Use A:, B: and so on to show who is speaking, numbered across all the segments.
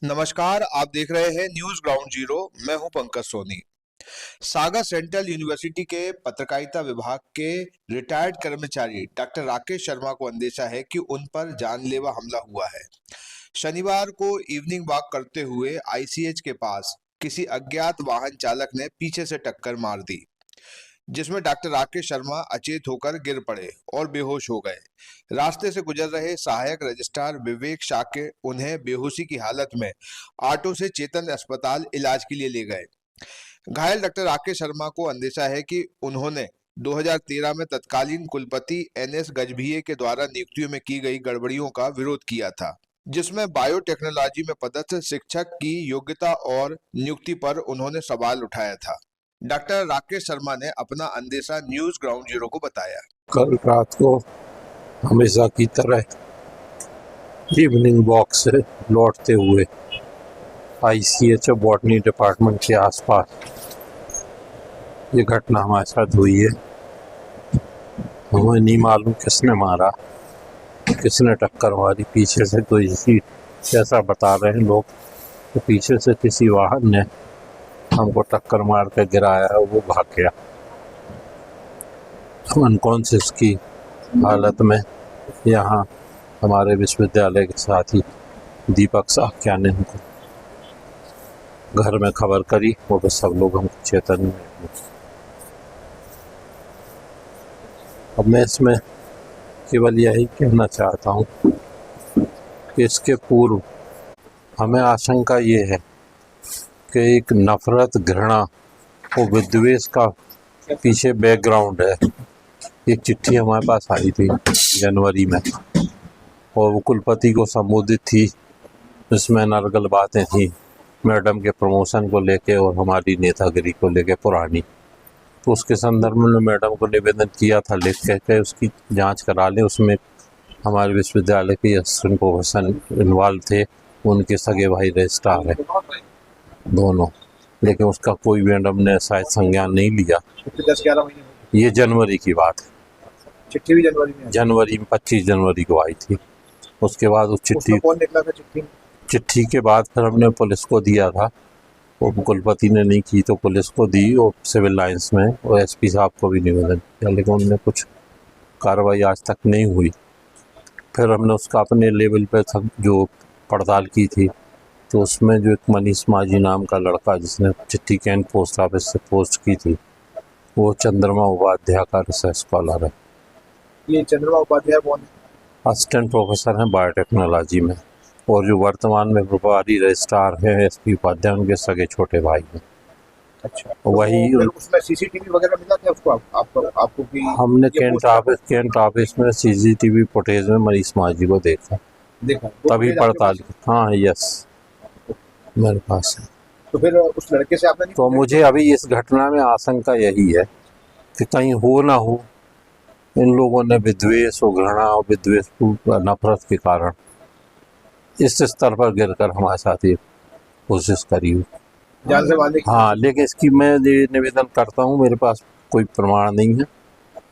A: नमस्कार, आप देख रहे हैं न्यूज ग्राउंड जीरो। मैं हूं पंकज सोनी। सागर सेंट्रल यूनिवर्सिटी के पत्रकारिता विभाग के रिटायर्ड कर्मचारी डॉक्टर राकेश शर्मा को अंदेशा है कि उन पर जानलेवा हमला हुआ है। शनिवार को इवनिंग वॉक करते हुए आईसीएच के पास किसी अज्ञात वाहन चालक ने पीछे से टक्कर मार दी, जिसमें डॉक्टर राकेश शर्मा अचेत होकर गिर पड़े और बेहोश हो गए। रास्ते से गुजर रहे सहायक रजिस्ट्रार विवेक शाक्य उन्हें बेहोशी की हालत में ऑटो से चेतन अस्पताल इलाज के लिए ले गए। घायल डॉक्टर राकेश शर्मा को अंदेशा है कि उन्होंने 2013 में तत्कालीन कुलपति एनएस गजभिये के द्वारा नियुक्तियों में की गई गड़बड़ियों का विरोध किया था, जिसमें बायोटेक्नोलॉजी में पदस्थ शिक्षक की योग्यता और नियुक्ति पर उन्होंने सवाल उठाया था। डॉक्टर राकेश शर्मा ने अपना अंदेशा न्यूज ग्राउंड जीरो को बताया।
B: कल रात को हमेशा की तरह इवनिंग वॉक से लौटते हुए आईसीएच बॉटनी डिपार्टमेंट के आसपास ये घटना हमारे साथ हुई है। हमें नहीं मालूम किसने मारा, किसने टक्कर मारी। पीछे से तो इसी जैसा बता रहे हैं लोग, तो पीछे से किसी वाहन ने हमको टक्कर मार कर गिराया है, वो भाग गया। अनकॉन्शियस की हालत में यहाँ हमारे विश्वविद्यालय के साथ ही दीपक साख्या ने हमको घर में खबर करी और सब लोग हमको चेतन में। अब मैं इसमें केवल यही कहना चाहता हूँ कि इसके पूर्व हमें आशंका ये है कि एक नफरत, घृणा और विद्वेष का पीछे बैकग्राउंड है। एक चिट्ठी हमारे पास आई थी जनवरी में और वो कुलपति को संबोधित थी। इसमें नरगल बातें थी मैडम के प्रमोशन को लेके और हमारी नेतागिरी को लेके पुरानी। तो उसके संदर्भ में मैडम को निवेदन किया था, लिख के उसकी जांच करा लें। उसमें हमारे विश्वविद्यालय के असिस्टेंट प्रोफेसर इन्वॉल्व थे, उनके सगे भाई रजिस्ट्रार हैं दोनों, लेकिन उसका कोई मैडम ने शायद संज्ञान नहीं लिया।
C: 10-11 महीने
B: ये जनवरी की बात है।
C: चिट्ठी भी जनवरी में
B: 25 जनवरी को आई थी। उसके बाद उस चिट्ठी
C: कौन निकला था
B: चिट्ठी के बाद फिर हमने पुलिस को दिया था। वो कुलपति ने नहीं की तो पुलिस को दी और सिविल लाइंस में, और एसपी साहब को भी निवेदन किया, लेकिन उनने कुछ कार्रवाई आज तक नहीं हुई। फिर हमने उसका अपने लेवल पे जो पड़ताल की थी, तो उसमें जो एक मनीष माझी नाम का लड़का जिसने चिट्ठी कैंट पोस्ट ऑफिस से पोस्ट की थी, वो चंद्रमा उपाध्याय का रिसर्च स्कॉलर है।
C: ये चंद्रमा उपाध्याय कौन है?
B: असिस्टेंट प्रोफेसर हैं बायोटेक्नोलॉजी में, और जो वर्तमान में प्रभारी रजिस्ट्रार हैं एसपी उपाध्याय, उनके सगे छोटे भाई हैं।
C: अच्छा,
B: वही
C: तो उसमें सीसीटीवी वगैरह मिला था उसको आपको कि
B: हमने कैंट ऑफिस में सीसीटीवी फुटेज में मनीष माझी को देखा तभी पड़ताल। हाँ यस, मेरे पास है।
C: तो फिर उस लड़के से आपने
B: तो मुझे अभी इस घटना में आशंका यही है कि कहीं हो ना हो इन लोगों ने विद्वेष और घृणा और विद्वेष नफरत के कारण इस स्तर पर गिरकर हमारे साथ ये कोशिश करी हो
C: जान से मारने की।
B: हाँ, लेकिन इसकी मैं निवेदन करता हूँ, मेरे पास कोई प्रमाण नहीं है।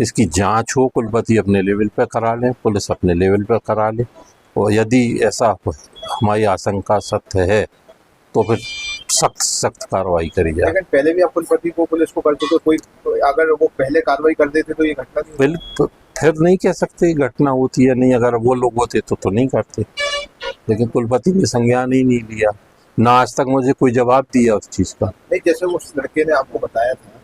B: इसकी जांच हो, कुलपति अपने लेवल पर करा लें, पुलिस अपने लेवल पर करा ले, और यदि ऐसा हमारी आशंका सत्य है तो फिर सख्त कार्रवाई करी जाए।
C: लेकिन पहले भी आप कुलपति को पुलिस को करते तो कोई, अगर वो पहले कार्रवाई कर देते तो ये घटना नहीं
B: बिल्कुल, फिर नहीं कह सकते घटना होती है नहीं। अगर वो लोग होते तो नहीं करते, लेकिन कुलपति ने संज्ञान ही नहीं लिया, ना आज तक मुझे कोई जवाब दिया उस चीज का।
C: नहीं, जैसे उस लड़के ने आपको बताया था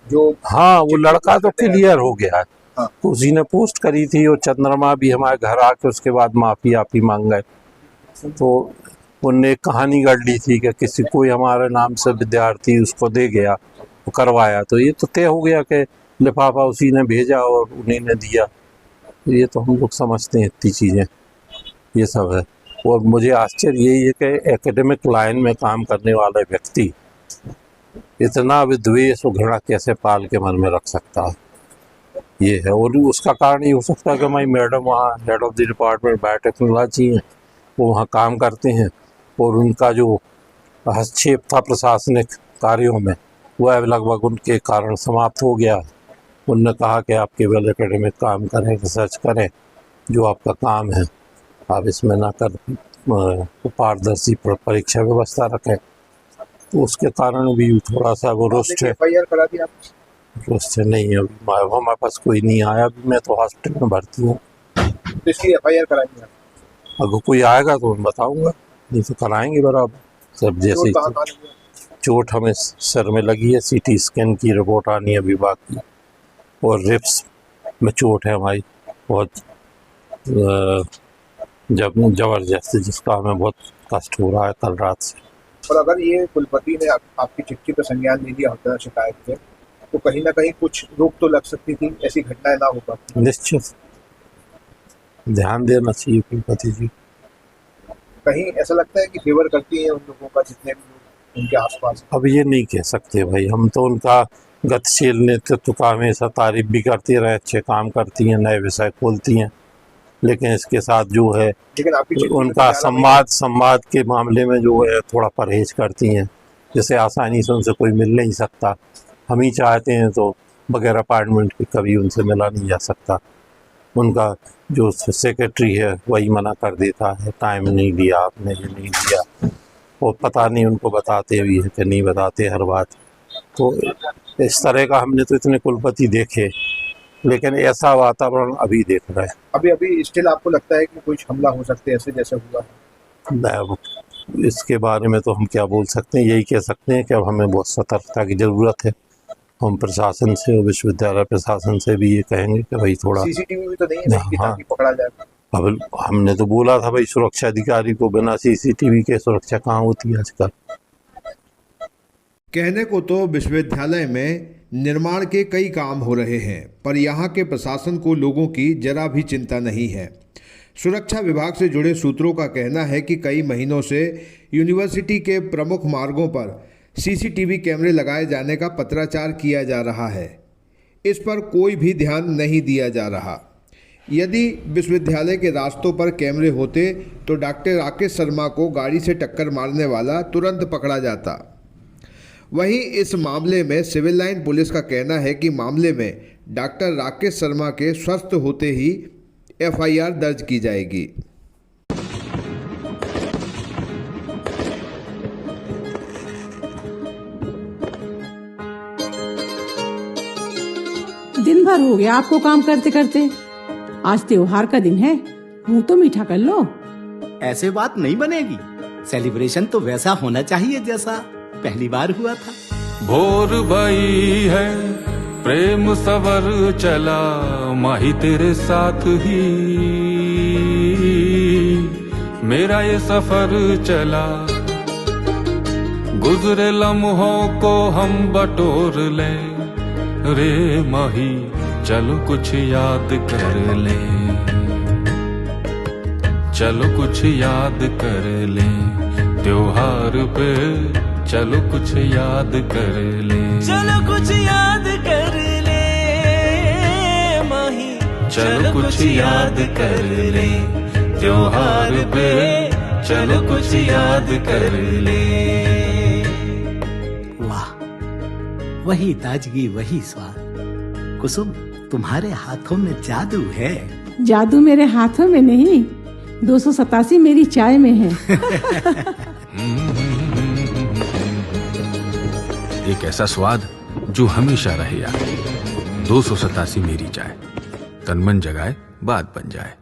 C: जो,
B: हाँ वो लड़का तो क्लियर हो गया है।
C: हाँ।
B: तो उसी ने पोस्ट करी थी, और चंद्रमा भी हमारे घर आके उसके बाद माफी मांग गए। तो उनने एक कहानी गढ़ ली थी कि किसी कोई हमारे नाम से विद्यार्थी उसको दे गया, वो करवाया, तो ये तो तय हो गया कि लिफाफा उसी ने भेजा और उन्हीं ने दिया। ये तो हम लोग समझते हैं इतनी चीज़ें, ये सब है। और मुझे आश्चर्य यही है कि एकेडमिक लाइन में काम करने वाला व्यक्ति इतना विद्वेष और घृणा कैसे पाल के मन में रख सकता है, ये है। और उसका कारण ये हो सकता है कि हमारी मैडम वहाँ head of the department biotechnology हैं, वो वहाँ काम करते हैं, और उनका जो हस्तक्षेप था प्रशासनिक कार्यों में वह लगभग उनके कारण समाप्त हो गया। उनने कहा कि आप केवल एकेडमिक काम करें, रिसर्च करें, जो आपका काम है, आप इसमें ना कर पारदर्शी परीक्षा व्यवस्था रखें। तो उसके कारण भी थोड़ा सा वो रुष्ट है।
C: FIR करा दी आप?
B: रुष्ट नहीं है, अभी हमारे पास कोई नहीं आया। अभी मैं तो हॉस्पिटल में भर्ती हूँ।
C: तो इसकी FIR कराई आप?
B: अगर कोई आएगा तो मैं बताऊंगा, नहीं तो कराएंगे बराबर सब जैसे।
C: चोट कहाँ लगी है?
B: चोट हमें सर में लगी है, CT स्कैन की रिपोर्ट आनी है अभी बाकी, और रिब्स में चोट है हमारी बहुत जब जबरदस्त, जिसका हमें बहुत कष्ट हो रहा है कल रात से।
C: और अगर ये कुलपति ने आपकी चिट्ठी पर संज्ञान नहीं लिया होता शिकायत पे, तो कहीं ना कहीं कुछ रोक तो लग सकती थी, ऐसी घटनाएं ना हो पाती।
B: निश्चित ध्यान देना चाहिए कुलपति जी।
C: कहीं ऐसा लगता है कि फेवर करती है उन लोगों का जितने भी लोग उनके आसपास।
B: अब ये नहीं कह सकते भाई, हम तो उनका गतिशील नेतृत्व का हमेशा तारीफ भी करते रहे, अच्छे काम करती हैं, नए विषय खोलती हैं, लेकिन इसके साथ जो है
C: लेकिन आपकी चिट्ठी में
B: उनका
C: तो 11
B: संवाद के मामले में जो है थोड़ा परहेज करती हैं, जैसे आसानी से उनसे कोई मिल नहीं सकता। हम ही चाहते हैं तो बगैर अपॉइंटमेंट के कभी उनसे मिला नहीं जा सकता। उनका जो सेक्रेटरी है वही मना कर देता है, टाइम नहीं दिया आपने, ये नहीं दिया, और पता नहीं उनको बताते भी है कि नहीं बताते हर बात। तो इस तरह का हमने तो इतने कुलपति देखे, लेकिन ऐसा वातावरण अभी देख रहे हैं।
C: अभी स्टिल आपको लगता है कि कुछ हमला हो सकते हैं ऐसे जैसे हुआ है?
B: इसके बारे में तो हम क्या बोल सकते हैं, यही कह सकते हैं कि अब हमें बहुत सतर्कता की ज़रूरत है। हम प्रशासन से और विश्वविद्यालय प्रशासन से भी ये कहेंगे कि भाई थोड़ा
C: CCTV भी तो नहीं है कि ताकि पकड़ा जाए।
B: अब हमने तो बोला था भाई सुरक्षा अधिकारी को, बिना CCTV के सुरक्षा कहाँ होती है आजकल।
A: कहने को तो विश्वविद्यालय में निर्माण के कई काम हो रहे हैं, पर यहाँ के प्रशासन को लोगों की जरा भी चिंता नहीं है। सुरक्षा विभाग से जुड़े सूत्रों का कहना है कि कई महीनों से यूनिवर्सिटी के प्रमुख मार्गों पर CCTV कैमरे लगाए जाने का पत्राचार किया जा रहा है। इस पर कोई भी ध्यान नहीं दिया जा रहा। यदि विश्वविद्यालय के रास्तों पर कैमरे होते तो डॉक्टर राकेश शर्मा को गाड़ी से टक्कर मारने वाला तुरंत पकड़ा जाता। वहीं इस मामले में सिविल लाइन पुलिस का कहना है कि मामले में डॉक्टर राकेश शर्मा के स्वस्थ होते ही FIR दर्ज की जाएगी।
D: दिन भर हो गया आपको काम करते करते, आज त्योहार का दिन है, मुंह तो मीठा कर लो।
E: ऐसे बात नहीं बनेगी, सेलिब्रेशन तो वैसा होना चाहिए जैसा पहली बार हुआ था।
F: भोर भई है प्रेम सवर चला, माही तेरे साथ ही मेरा ये सफर चला। गुजरे लम्हों को हम बटोर ले, रे माही चलो कुछ याद कर ले, चलो कुछ याद कर ले, त्योहार पे चलो कुछ याद कर ले,
G: चलो कुछ याद कर ले माही,
F: चलो कुछ याद कर ले, त्योहार पे चलो कुछ याद कर ले।
E: वाह, वही ताजगी वही स्वाद। कुसुम, तुम्हारे हाथों में जादू है।
D: जादू मेरे हाथों में नहीं, 287 मेरी चाय में है।
F: एक ऐसा स्वाद जो हमेशा रहे याद। 287 मेरी चाय, तन मन जगाए बात बन जाए।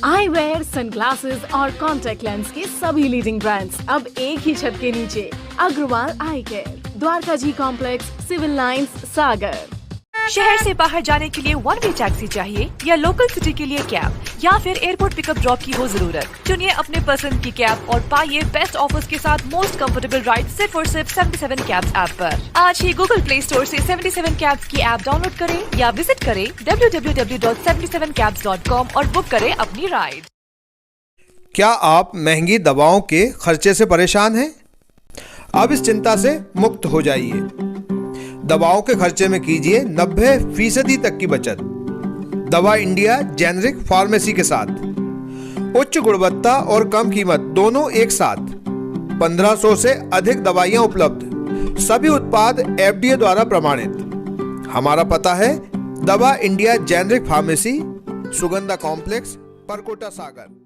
H: आईवेयर, सनग्लासेस और कॉन्टैक्ट लेंस के सभी लीडिंग ब्रांड्स अब एक ही छत के नीचे। अग्रवाल आई केयर, द्वारका जी कॉम्प्लेक्स, सिविल लाइंस, सागर।
I: शहर से बाहर जाने के लिए वन वे टैक्सी चाहिए या लोकल सिटी के लिए कैब, या फिर एयरपोर्ट पिकअप ड्रॉप की हो जरूरत? चुनिए अपने पसंद की कैब और पाइए बेस्ट ऑफर्स के साथ मोस्ट कंफर्टेबल राइड सिर्फ और सिर्फ 77 कैब्स ऐप पर। आज ही गूगल प्ले स्टोर से 77 कैब्स की ऐप डाउनलोड करें या विजिट करें www.77cabs.com और बुक करें अपनी राइड।
A: क्या आप महंगी दवाओं के खर्चे से परेशान हैं? अब इस चिंता से मुक्त हो जाइए। दवाओं के खर्चे में कीजिए 90% तक की बचत। दवा इंडिया जेनेरिक फार्मेसी के साथ उच्च गुणवत्ता और कम कीमत दोनों एक साथ। 1500 से अधिक दवाइयां उपलब्ध, सभी उत्पाद FDA द्वारा प्रमाणित। हमारा पता है Dava India generic pharmacy, Sugandha complex, Parkota सागर।